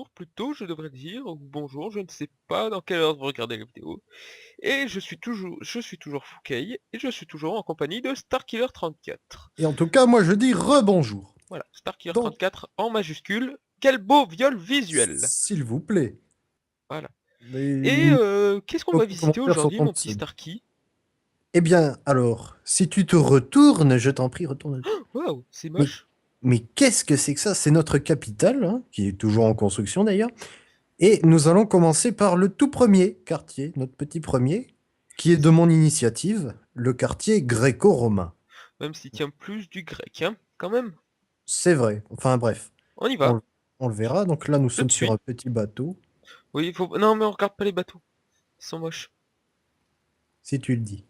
bonjour, plutôt je devrais dire, ou bonjour, je ne sais pas dans quelle heure vous regardez la vidéo. Et je suis toujours Fouquet, et je suis toujours en compagnie de Starkiller34. Et en tout cas, moi je dis rebonjour. Voilà, Donc, Starkiller34 en majuscule, quel beau viol visuel. s'il vous plaît. Voilà. Mais Et qu'est-ce qu'on va aucun visiter commentaire sur aujourd'hui, ton mon petit pseudo. Starky? Eh bien, alors, si tu te retournes, je t'en prie, retourne. Waouh, c'est Mais, moche. mais qu'est-ce que c'est que ça? C'est notre capitale, hein, qui est toujours en construction d'ailleurs. Et nous allons commencer par le tout premier quartier, notre petit premier, qui est de mon initiative, le quartier gréco-romain. Même s'il tient plus du grec, hein, quand même. C'est vrai. Enfin bref, On y on, va, le on le verra. Donc là, nous tout sommes de sur suite. un petit bateau, Oui, il faut... Non, mais on regarde pas les bateaux. Ils sont moches. si tu le dis.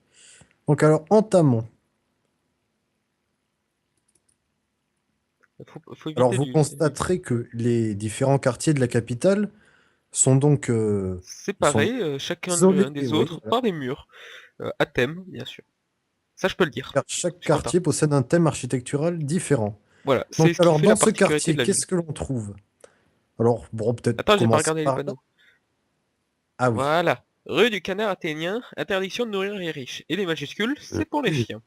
Donc alors, entamons. Faut Alors, éviter vous les... constaterez que les différents quartiers de la capitale sont donc sont séparés, chacun isolés, l'un et des oui, autres, voilà, par des murs, à thème, bien sûr. Ça, je peux le dire. car chaque Je suis content. quartier possède un thème architectural différent. Voilà, Donc, c'est ce qui alors, fait dans la ce particularité de quartier, la ville. qu'est-ce que l'on trouve? Alors, bon, peut-être Attends, j'ai pas commencer regardé les par là. panneaux. Ah oui. Voilà. Rue du Canard athénien, interdiction de nourrir les riches. Et les majuscules, c'est pour les Oui. chiens.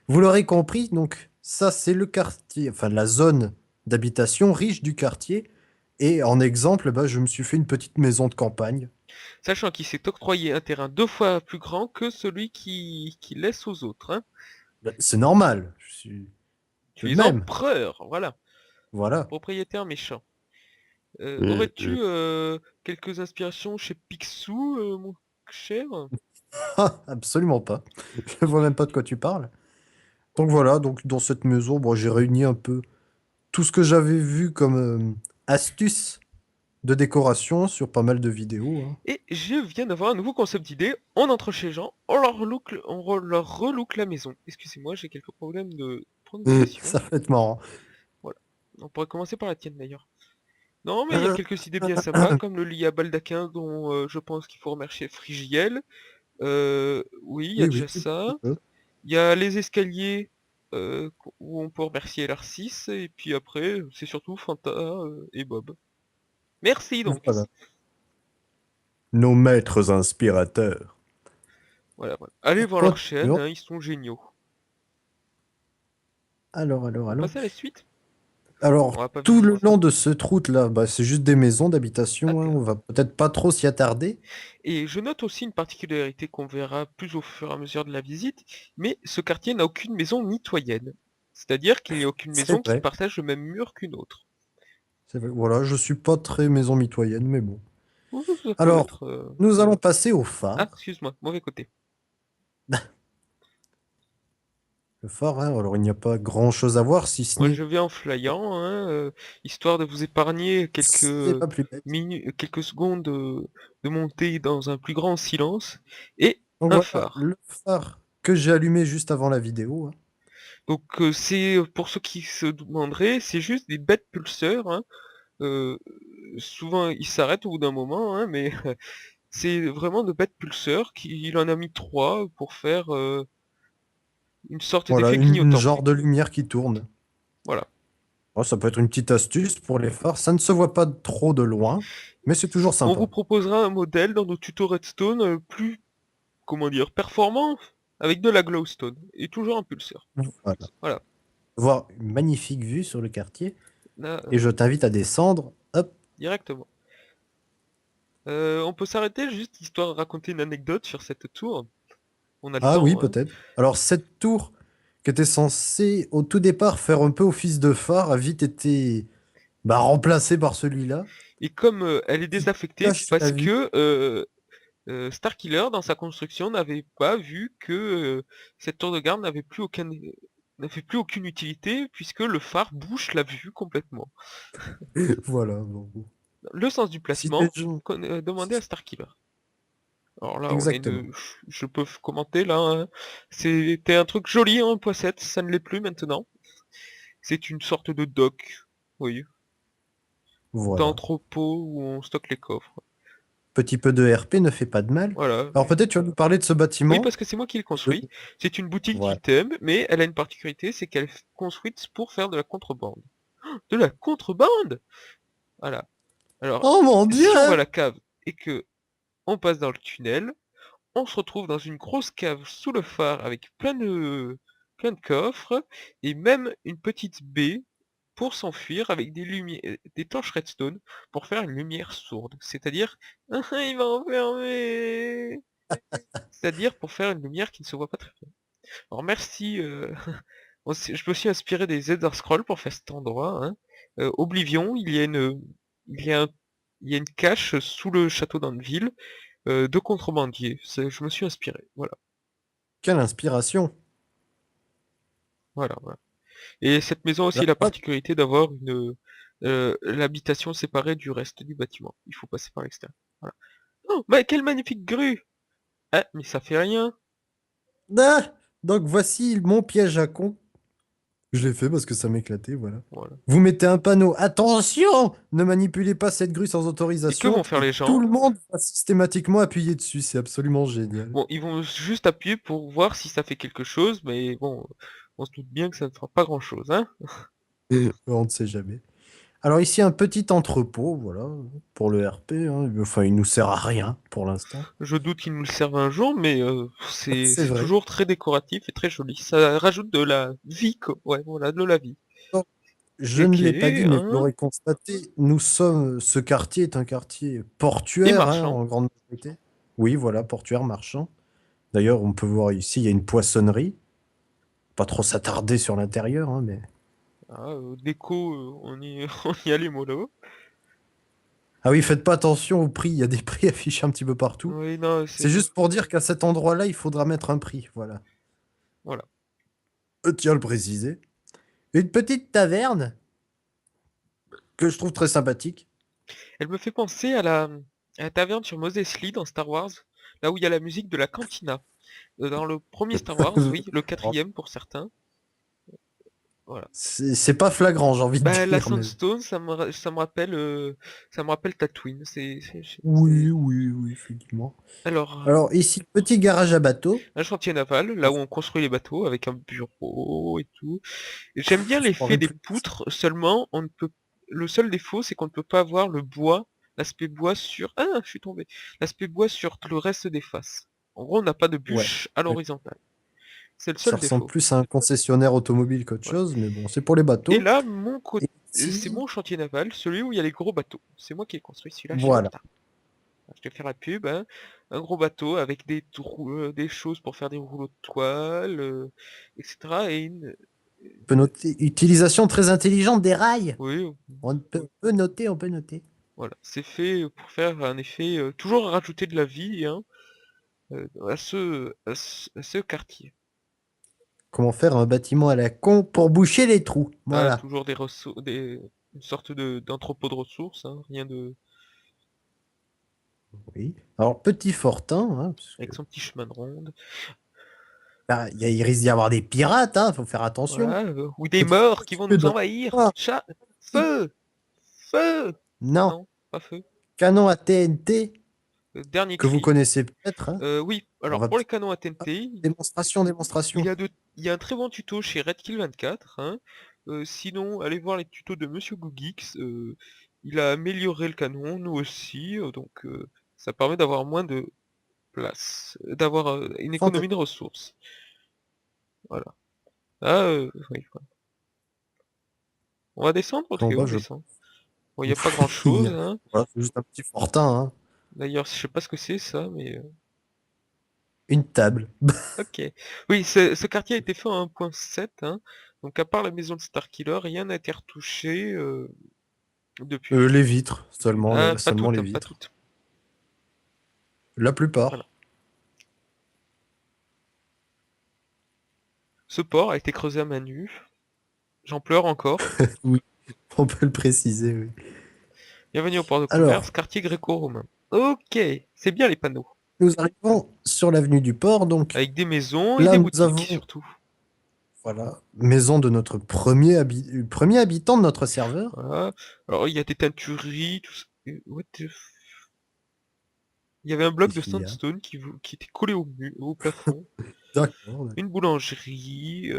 Vous l'aurez compris, donc, ça, c'est le quartier, enfin, la zone d'habitation riche du quartier. Et en exemple, bah, je me suis fait une petite maison de campagne. Sachant qu'il s'est octroyé un terrain 2 fois plus grand que celui qui laisse aux autres, hein. Bah, c'est normal, je suis tout Tu de es même. empereur, voilà. Voilà. Propriétaire méchant. Aurais-tu quelques inspirations chez Picsou, mon cher? Ah, absolument pas. Je vois même pas de quoi tu parles. Donc voilà, donc dans cette maison, bon, j'ai réuni un peu tout ce que j'avais vu comme astuces de décoration sur pas mal de vidéos, hein. Et je viens d'avoir un nouveau concept d'idée. On entre chez les gens, on leur relook la maison. Excusez-moi, j'ai quelques problèmes de prononciation. Ça va être marrant. Voilà. On pourrait commencer par la tienne d'ailleurs. Non, mais il y a quelques idées bien sympas, comme le lit à baldaquin dont je pense qu'il faut remercier Frigiel. Oui, il y a Oui, oui, déjà ça. tu peux. Il y a les escaliers où on peut remercier l'R6. Et puis après, c'est surtout Fanta et Bob. Merci donc. Voilà. Nos maîtres inspirateurs. Voilà, voilà. Allez voir leur chaîne, Continuons. hein, ils sont géniaux. Alors, On alors. passe à la suite? On Alors, va pas tout visiter. le long de cette route-là, bah, c'est juste des maisons d'habitation, hein. On va peut-être pas trop s'y attarder. Et je note aussi une particularité qu'on verra plus au fur et à mesure de la visite, mais ce quartier n'a aucune maison mitoyenne. C'est-à-dire qu'il n'y a aucune maison C'est qui vrai. partage le même mur qu'une autre. C'est vrai. Voilà, je suis pas très maison mitoyenne, mais bon. Ouh, ça peut Alors, être... nous allons passer au Ah, phare. excuse-moi, mauvais côté. Le phare, hein, alors il n'y a pas grand-chose à voir si ce Moi n'est je vais en flyant, hein, histoire de vous épargner c'est pas plus bête. minutes, quelques secondes de montée dans un plus grand silence, et Donc un voilà, phare. le phare que j'ai allumé juste avant la vidéo, hein. Donc c'est, pour ceux qui se demanderaient, c'est juste des bêtes pulseurs, hein. Euh, Souvent ils s'arrêtent au bout d'un moment, hein, mais c'est vraiment de bêtes pulseurs, il en a mis 3 pour faire une sorte Voilà, d'effet une clignotant. genre de lumière qui tourne. Voilà. Oh, ça peut être une petite astuce pour les phares. Ça ne se voit pas trop de loin, mais c'est toujours On vous sympa. proposera un modèle dans nos tutos Redstone plus, comment dire, performant, avec de la glowstone, et toujours un pulseur. Voilà. Voilà. Voir une magnifique vue sur le quartier. Là, Et je t'invite à descendre. Hop. directement. On peut s'arrêter juste histoire de raconter une anecdote sur cette tour. On a le Ah oui, temps, hein. peut-être. Alors, cette tour qui était censée au tout départ faire un peu office de phare a vite été bah, remplacée par celui-là Et comme elle est qui désaffectée cache la parce vue. que Starkiller, dans sa construction, n'avait pas vu que cette tour de garde n'avait plus aucune utilité, puisque le phare bouche la vue complètement. Voilà. Bon. Le sens du Si les placement, gens... demandez à Starkiller. Alors là, Exactement. je peux commenter là, hein. C'était un truc joli en poissette, ça ne l'est plus maintenant. C'est une sorte de dock, oui, Voilà. d'entrepôt où on stocke les coffres. Petit peu de RP ne fait pas de mal. Voilà. Alors peut-être tu vas nous parler de ce Oui, bâtiment. parce que c'est moi qui l'ai Le- construit. C'est une boutique Voilà. d'item, mais elle a une particularité, c'est qu'elle est construite pour faire de la contrebande. De la contrebande! Voilà. Alors, Oh mon Dieu! si on va à la cave et que on passe dans le tunnel, on se retrouve dans une grosse cave sous le phare avec plein de coffres et même une petite baie pour s'enfuir avec des lumières, des torches redstone pour faire une lumière sourde. C'est-à-dire, il va enfermer. C'est-à-dire pour faire une lumière qui ne se voit pas très bien. Alors merci, je me suis inspiré des Elder Scrolls pour faire cet endroit, hein. Oblivion, il y a un- il y a une cache sous le château d'Anvil de contrebandiers. Je me suis inspiré, voilà, Quelle inspiration! voilà. Et cette maison a Là, aussi la hop, particularité d'avoir l'habitation séparée du reste du bâtiment. Il faut passer par l'extérieur. Voilà. Oh, mais quelle magnifique grue! Ah, mais ça fait rien. ah, donc voici mon piège à con. Je l'ai fait parce que ça m'éclatait, voilà. Voilà. Vous mettez un panneau, attention, ne manipulez pas cette grue sans Et que autorisation, vont faire et les tout gens? le monde va systématiquement appuyer dessus, c'est absolument génial. Bon, ils vont juste appuyer pour voir si ça fait quelque chose, mais bon, on se doute bien que ça ne fera pas grand-chose, hein. On ne sait jamais. Alors ici, un petit entrepôt, voilà, pour le RP, hein. Enfin, il nous sert à rien pour l'instant. Je doute qu'ils nous le servent un jour, mais C'est c'est vrai. toujours très décoratif et très joli. Ça rajoute de la vie, quoi. Ouais, voilà, de la vie. Bon, je ne Ok, l'ai pas dit, mais vous hein. l'aurez constaté, ce quartier est un quartier Et portuaire, hein, marchand. en grande majorité. Oui, voilà, portuaire, marchand. D'ailleurs, on peut voir ici, il y a une poissonnerie. Pas trop s'attarder sur l'intérieur, hein, mais... Ah, déco, on y allait mollo. Ah oui, faites pas attention au prix, il y a des prix affichés un petit peu partout. Oui, non, C'est juste pour dire qu'à cet endroit-là, il faudra mettre un prix, voilà. voilà. Tiens à le préciser. Une petite taverne que je trouve très sympathique. Elle me fait penser à la taverne sur Mos Eisley dans Star Wars, là où il y a la musique de la cantina. Dans le premier Star Wars, oui, le quatrième pour certains. Voilà. C'est pas flagrant, j'ai envie de Bah, la dire, mais... Sandstone, ça me rappelle Tatooine. Oui, oui, oui, effectivement. Alors, Alors ici, petit garage à bateau. un chantier naval, là où on construit les bateaux avec un bureau et tout. Et j'aime bien Je l'effet croirais des plus. poutres, seulement on ne peut. Le seul défaut, c'est qu'on ne peut pas avoir le bois, l'aspect bois sur. Ah, je suis tombé. L'aspect bois sur le reste des faces. En gros, on n'a pas de Ouais. bûche à Ouais. l'horizontale. C'est le Ça seul ressemble défaut. plus à un concessionnaire automobile qu'autre Voilà. chose, mais bon, c'est pour les Et bateaux. là, Et c'est ici, mon chantier naval, celui où il y a les gros bateaux. C'est moi qui ai construit celui-là chez voilà. Delta. Je vais faire la pub, hein. Un gros bateau avec des choses pour faire des rouleaux de toile, etc. Et On peut noter utilisation très intelligente des rails. oui, On peut noter, on peut noter. voilà. C'est fait pour faire un effet, toujours rajouter de la vie, hein, à ce quartier. Comment faire un bâtiment à la con pour boucher les trous. Hein, Voilà. toujours une sorte d'entrepôt de ressources, hein, rien de, Oui. Alors, petit fortin, hein, parce que avec son petit chemin de ronde. là, il risque d'y avoir des pirates, hein, faut faire attention. Voilà, ou des Petit morts qui vont peu nous de envahir. Ah, Chat, si. feu, feu. Non, Non, pas feu. canon à TNT Dernier que vous cri. connaissez peut-être, hein. Oui, On alors va pour les canons à TNT, démonstration, démonstration. il y a un très bon tuto chez Redkill24, hein. Sinon, allez voir les tutos de Monsieur Googix. Il a amélioré le canon, nous aussi, donc ça permet d'avoir moins de place, d'avoir une économie de Fantastique. ressources. Voilà. Ah, oui, voilà. On va descendre? Ok, En bas, on je... descend. Bon, il n'y a pas grand-chose, hein. Voilà, c'est juste un petit fortin, hein. D'ailleurs, je sais pas ce que c'est ça, mais... Une table. Ok. Oui, ce quartier a été fait en 1.7, hein. Donc à part la maison de Starkiller, rien n'a été retouché depuis. Les vitres, Ah, pas seulement toutes, les hein, pas vitres. toutes. La Voilà. plupart. Ce port a été creusé à main nue. J'en pleure encore. Oui, on peut le préciser, oui. Bienvenue au port de commerce, Alors, quartier gréco-romain. Ok, c'est bien les panneaux. nous arrivons sur l'avenue du port, donc Avec des maisons et là, des nous boutiques avons, surtout. voilà, maison de notre premier habitant de notre serveur. Voilà. Alors il y a des teintureries, tout ça. Il y avait un bloc Qu'est-ce de qu'il y a? sandstone qui était collé au plafond. D'accord. Une boulangerie.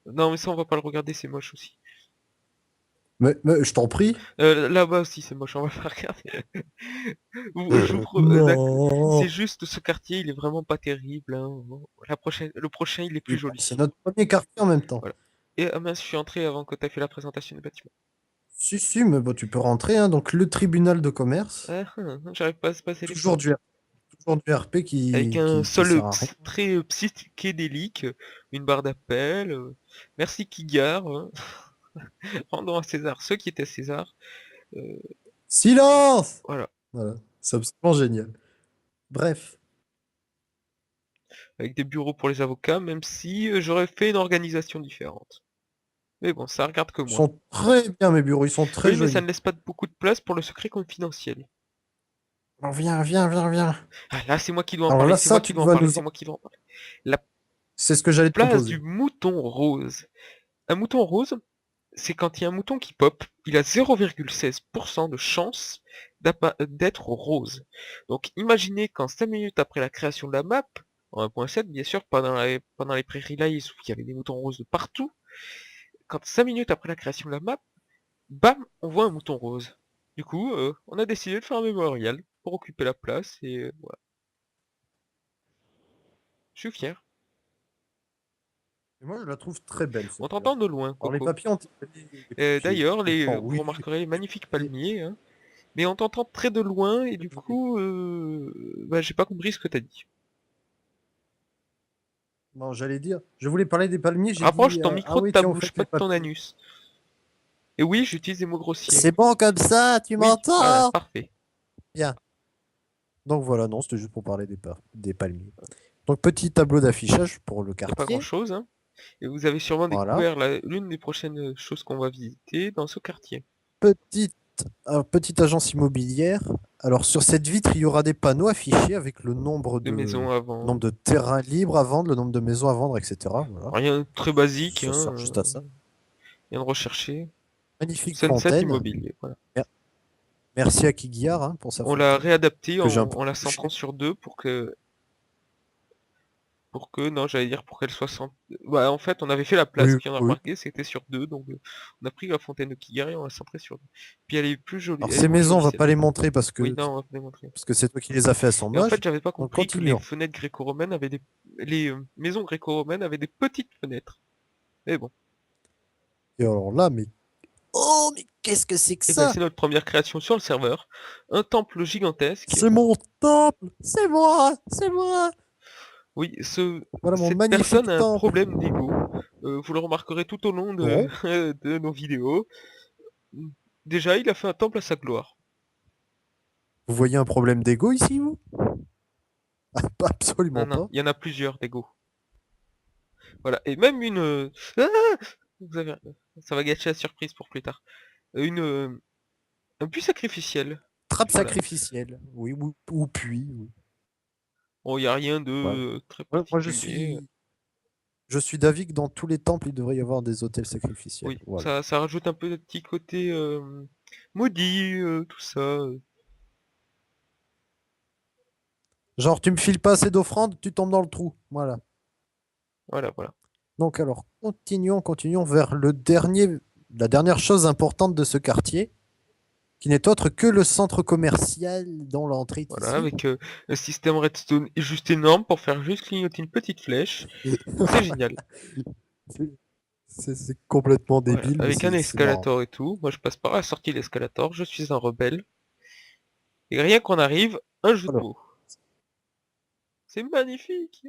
Non mais ça on va pas le regarder, c'est moche aussi. Mais je t'en prie. Là-bas aussi, c'est moche, on va pas regarder. D'accord. C'est Non. juste ce quartier, il est vraiment pas terrible, hein. Bon, le prochain, il est plus Oui, bon, c'est joli. notre premier quartier en même temps. Voilà. Et ah mince, je suis entré avant que tu aies fait la présentation du bâtiment. Si, si, mais bon, tu peux rentrer, hein. Donc, le tribunal de commerce. J'arrive pas à se passer les Toujours portes. du, toujours du RP Avec un qui sol sert à rien. très psychédélique, une barre d'appel. Merci Kigar, hein. Rendons à César ceux qui étaient César. Euh, Silence! voilà. Voilà, c'est absolument génial. Bref, Avec des bureaux pour les avocats, même si j'aurais fait une organisation différente. Mais bon, ça regarde que ils moi. sont très bien mes bureaux, ils sont très Oui, mais ça jolis. ne laisse pas beaucoup de place pour le secret confidentiel. Alors, viens, viens, viens, viens. Ah là, c'est moi qui dois en Alors parler, là, c'est moi ça, qui tu dois en vas parler, nous c'est en... moi qui dois en parler. La C'est ce que j'allais te place du proposer. mouton rose. Un mouton rose, c'est quand il y a un mouton qui pop, il a 0,16% de chance d'être rose. Donc imaginez qu'en 5 minutes après la création de la map, en 1.7 bien sûr, pendant les pré-relays où il y avait des moutons roses de partout, quand 5 minutes après la création de la map, bam, on voit un mouton rose. Du coup, on a décidé de faire un mémorial pour occuper la place et voilà. Je suis fier. Et moi, je la trouve très belle, On cette t'entend place. de loin, Alors, les Coco. papiers les papiers. D'ailleurs, Oh vous oui. remarquerez les magnifiques palmiers, hein. Mais on t'entend très de loin et du coup, bah, j'ai pas compris ce que t'as dit. Non, j'allais dire, je voulais parler des palmiers, j'ai Rapproche dit, ton ah micro de oui, ta tiens, au bouche, fait, pas les de ton papiers. anus. Et oui, j'utilise des mots grossiers. C'est bon comme ça, tu Oui, voilà, m'entends? parfait. Bien. Donc voilà, non, c'était juste pour parler des palmiers. Donc petit tableau d'affichage pour le Il n'y a pas quartier. grand-chose, hein. Et vous avez sûrement Voilà. découvert l'une des prochaines choses qu'on va visiter dans ce quartier. Petite, petite agence immobilière. Alors sur cette vitre, il y aura des panneaux affichés avec le Des maisons nombre avant. de terrains libres à vendre, le nombre de maisons à vendre, etc. Voilà. Rien de très basique, Ça sert hein. juste à ça. Rien de recherché. Magnifique Sunset fontaine. Immobilier, voilà. Mer- Merci à Kiguiar hein, pour sa On l'a fontaine, réadapté que j'ai un peu en la touché. centrant sur deux non, j'allais dire pour qu'elle soit bah, en fait, on avait fait la place, Oui, puis on a oui. remarqué c'était sur deux, donc on a pris la fontaine de Kigari et on l'a centrée sur deux. Puis elle est plus jolie, Alors elle est ces moins maisons, on jolie va pas celle-là. les montrer Oui, non, on va pas les montrer. parce que c'est toi qui les as fait, elles sont Et en fait, moches. j'avais pas Donc compris que les continuons. fenêtres gréco-romaines avaient les maisons gréco-romaines avaient des petites fenêtres. Mais bon. Et alors là, mais oh, mais qu'est-ce que c'est que Et ben, ça? c'est notre première création sur le serveur. Un temple gigantesque. C'est mon temple! C'est moi! C'est moi! Oui, Voilà mon cette personne magnifique a un temple. problème d'ego. Vous le remarquerez tout au long de, Non, de nos vidéos. Déjà, il a fait un temple à sa gloire. vous voyez un problème d'ego ici, vous? Pas Non, absolument non, pas. il y en a plusieurs d'ego. Voilà, et même une... Ah, vous avez... Ça va gâcher la surprise pour plus tard. Une... Un puits sacrificiel. Trappe Voilà. sacrificielle. Oui, ou puis. Oui. Bon, il n'y a rien de Ouais. très Moi, particulier. je suis d'avis que dans tous les temples, il devrait y avoir des hôtels sacrificiels. Oui, Voilà. ça rajoute un peu de petit côté maudit, tout ça. Genre, tu me files pas assez d'offrandes, tu tombes dans le trou. Voilà. Voilà, voilà. Donc alors, continuons vers la dernière chose importante de ce quartier, qui n'est autre que le centre commercial dont l'entrée est Voilà, ici. avec un système redstone juste énorme pour faire juste clignoter une petite flèche. Et C'est génial. c'est c'est complètement Voilà, débile, mais avec un c'est marrant. escalator et tout. Moi, je passe par la sortie de l'escalator, je suis un rebelle. Et rien qu'on arrive, un jeu de Alors, mots. C'est magnifique.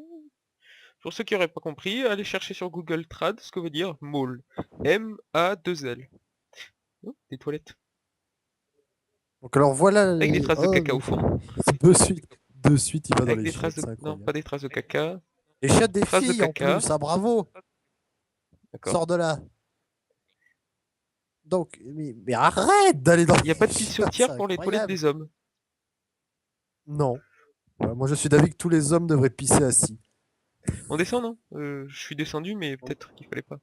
Pour ceux qui n'auraient pas compris, allez chercher sur Google Trad ce que veut dire mall. M-A-2-L. Oh, des toilettes. donc alors, voilà Avec des les... traces de Oh, caca au fond. de suite, il va dans Avec les des traces chiottes, de... c'est Non, pas incroyable. des traces de caca. Les chiottes des Traces de filles en caca. plus, ah bravo, D'accord. sors de là. Donc, mais arrête d'aller dans Il n'y a les pas de chiottes, pissotière c'est pour les toilettes incroyable. des hommes. Non. Voilà, moi, je suis d'avis que tous les hommes devraient pisser assis. On descend, non je suis descendu, mais peut-être qu'il fallait pas.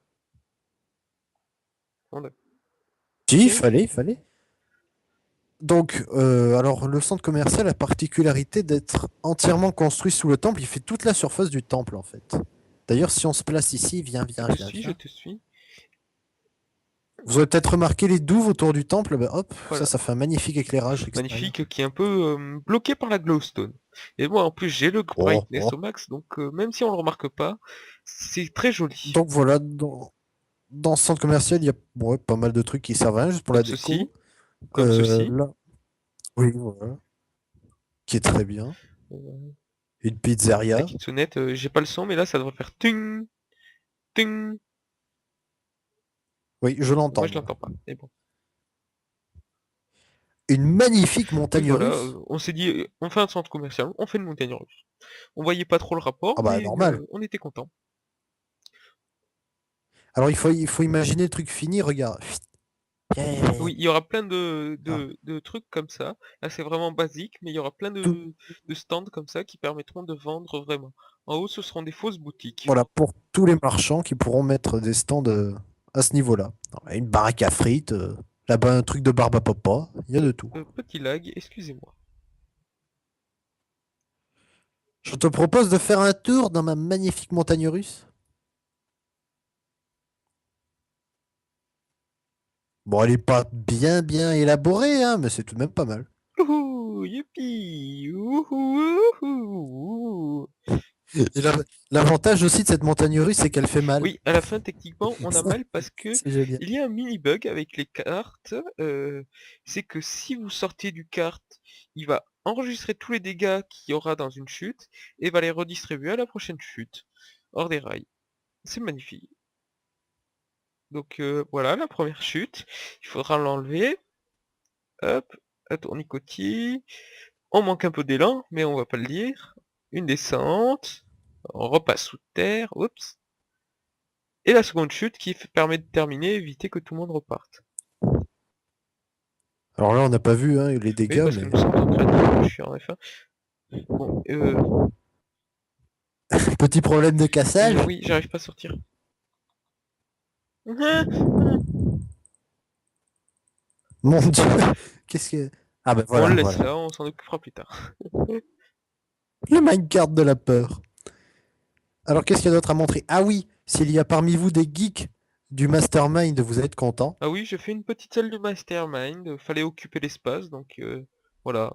Bon, d'accord. Si, Ok. il fallait. Donc, alors le centre commercial a la particularité d'être entièrement construit sous le temple. Il fait toute la surface du temple, en fait. D'ailleurs, si on se place ici, viens, Je viens, te viens, suis, je viens. te suis. Vous aurez peut-être remarqué les douves autour du temple, ben hop, Voilà. ça fait un magnifique éclairage extérieur. Magnifique, qui est un peu bloqué par la glowstone. Et moi en plus j'ai le Oh, brightness oh. au max, donc même si on le remarque pas, c'est très joli. Donc voilà, dans ce centre commercial, il y a ouais, pas mal de trucs qui servent à rien, juste pour la Comme déco. ceci, comme ceci. Là, oui, voilà, qui est très bien. Euh, Une la pizzeria. kitchenette, j'ai pas le son, mais là ça devrait faire ting, ting. Oui, je Moi l'entends, je moi. l'entends pas, mais bon. Une magnifique Oui montagne voilà, russe. on s'est dit, on fait un centre commercial, on fait une montagne russe. On voyait pas trop le rapport, Ah bah mais normal. on était content. Alors il faut imaginer le truc fini, regarde. Oui, il y aura plein Ah, de trucs comme ça. Là, c'est vraiment basique, mais il y aura plein tout, de stands comme ça qui permettront de vendre vraiment. En haut, ce seront des fausses boutiques. voilà, pour tous les marchands qui pourront mettre des stands à ce niveau-là. Une baraque à frites, là-bas un truc de barbe à papa, il y a de tout. Petit lag, excusez-moi. Je te propose de faire un tour dans ma magnifique montagne russe. Bon, elle est pas bien élaborée, hein, mais c'est tout de même pas mal. Youhou, youpi, youhou, youhou. Et l'avantage aussi de cette montagne russe, c'est qu'elle fait mal. Oui, à la fin, techniquement, on a Ça, mal parce que c'est génial. il y a un mini bug avec les cartes. C'est que si vous sortez du kart, il va enregistrer tous les dégâts qu'il y aura dans une chute et va les redistribuer à la prochaine chute, hors des rails. C'est magnifique. Donc voilà, la première chute, il faudra l'enlever. Hop, un tournicotis. On manque un peu d'élan, mais on va pas le dire. Une descente. On repasse sous terre. Oups. Et la seconde chute qui permet de terminer, éviter que tout le monde reparte. Alors là, on n'a pas vu hein, les Oui, dégâts, parce que mais nous sommes en train de... Je suis en F1. Bon, petit problème de cassage. oui, j'arrive pas à sortir. Mon Dieu, qu'est-ce que... Ah ben On voilà, le laisse voilà. là, on s'en occupera plus tard. Le minecart de la peur. Alors qu'est-ce qu'il y a d'autre à montrer? Ah oui, s'il y a parmi vous des geeks du mastermind, vous êtes contents. Ah oui, j'ai fait une petite salle de mastermind, fallait occuper l'espace, donc voilà.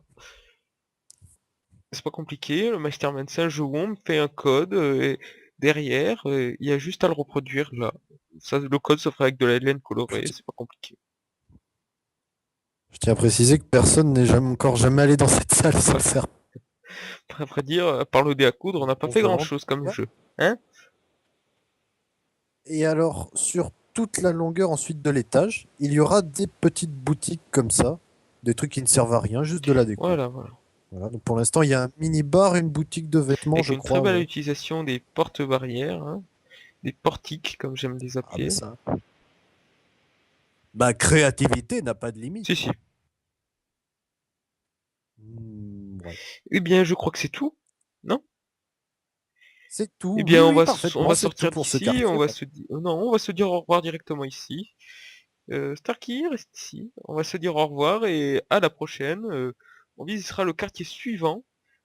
C'est pas compliqué, le mastermind c'est un jeu où on fait un code, et derrière, il y a juste à le reproduire là. Ça, le code se fera avec de la laine Je, colorée, ti- c'est pas compliqué. je tiens à préciser que personne n'est encore jamais allé dans cette salle sans le Voilà. faire. À vrai dire, par le dé à coudre, on n'a pas On se fait grand demande chose comme pourquoi. jeu. Hein? Et alors, sur toute la longueur ensuite de l'étage, il y aura des petites boutiques comme ça, des trucs qui ne servent à rien, juste de la déco. Voilà, voilà. Voilà, donc pour l'instant, il y a un mini-bar et une boutique de vêtements, Avec je une très crois, belle ouais. utilisation des portes-barrières, hein, des portiques, comme j'aime les Ah ben appeler. ça. Ma créativité n'a pas de limite. Si, si. Ouais. Eh bien, je crois que c'est tout, non? C'est Eh tout. Oui, bien, oui, on parfaitement, va c'est tout sortir pour ce d'ici, quartier. on va Ouais. se dire... non, on va se dire au revoir directement ici. Starkey reste ici. On va se dire au revoir et à la prochaine. On visitera le quartier suivant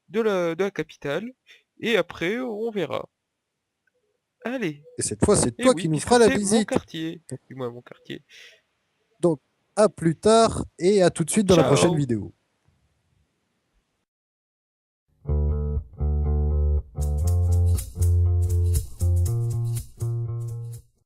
de la capitale. Et après, on verra. Allez. Et cette fois, c'est Et toi oui, qui nous puisque feras la c'est mon visite. quartier. Donc, Du moins, mon quartier. donc, à plus tard et à tout de suite dans la prochaine Ciao! vidéo.